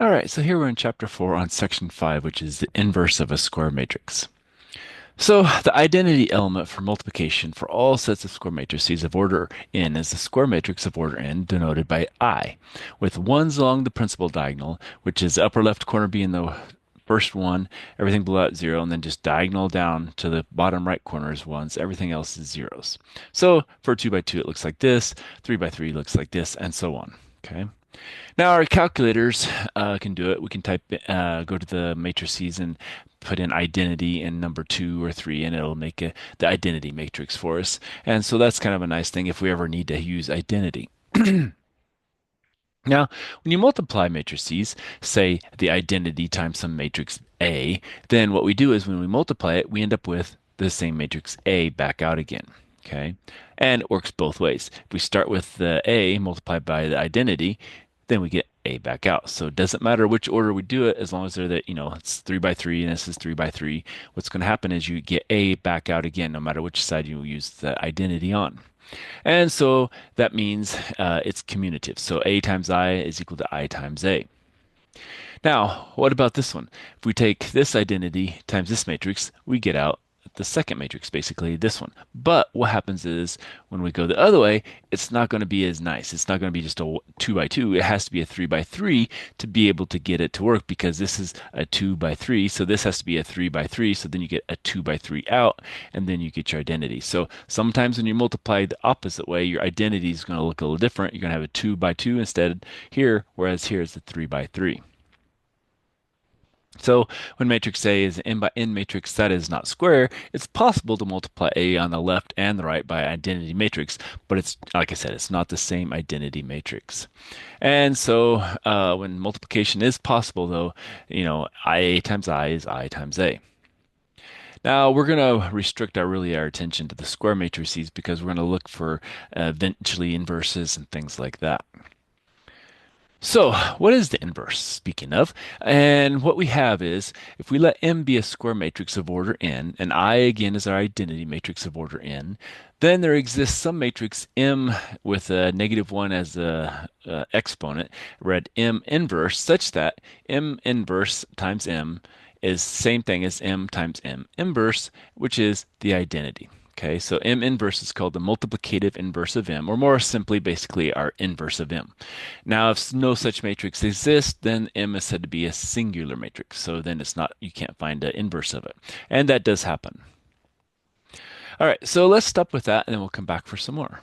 All right, so here we're in chapter 4 on section 5, which is the inverse of a square matrix. So the identity element for multiplication for all sets of square matrices of order n is the square matrix of order n denoted by I, with ones along the principal diagonal, which is the upper left corner being the first one, everything below it 0, and then just diagonal down to the bottom right corner is ones, everything else is zeros. So for 2 by 2 it looks like this, 3 by 3 looks like this, and so on. Okay. Now our calculators can do it. We can go to the matrices and put in identity in number 2 or 3, and it'll make the identity matrix for us. And so that's kind of a nice thing if we ever need to use identity. Now, when you multiply matrices, say the identity times some matrix A, then what we do is when we multiply it, we end up with the same matrix A back out again. Okay. And it works both ways. If we start with the A multiplied by the identity, then we get A back out. So it doesn't matter which order we do it, as long as they're that, it's 3 by 3 and this is 3 by 3. What's going to happen is you get A back out again, no matter which side you use the identity on. And so that means it's commutative. So A times I is equal to I times A. Now, what about this one? If we take this identity times this matrix, we get out the second matrix, basically this one. But what happens is when we go the other way, it's not going to be as nice. It's not going to be just a 2 by 2. It has to be a 3 by 3 to be able to get it to work because this is a 2 by 3. So this has to be a 3 by 3. So then you get a 2 by 3 out and then you get your identity. So sometimes when you multiply the opposite way, your identity is going to look a little different. You're going to have a 2 by 2 instead here, whereas here is a 3 by 3. So when matrix A is an n by n matrix that is not square, it's possible to multiply A on the left and the right by identity matrix, but it's, like I said, it's not the same identity matrix. And so when multiplication is possible, though, IA times I is I times A. Now we're going to restrict our attention to the square matrices because we're going to look for eventually inverses and things like that. So, what is the inverse, speaking of? And what we have is, if we let M be a square matrix of order n, and I again is our identity matrix of order n, then there exists some matrix M with a -1 as the exponent, read M inverse, such that M inverse times M is the same thing as M times M inverse, which is the identity. Okay, so M inverse is called the multiplicative inverse of M, or more simply, basically, our inverse of M. Now, if no such matrix exists, then M is said to be a singular matrix. So then it's not, you can't find an inverse of it. And that does happen. All right, so let's stop with that, and then we'll come back for some more.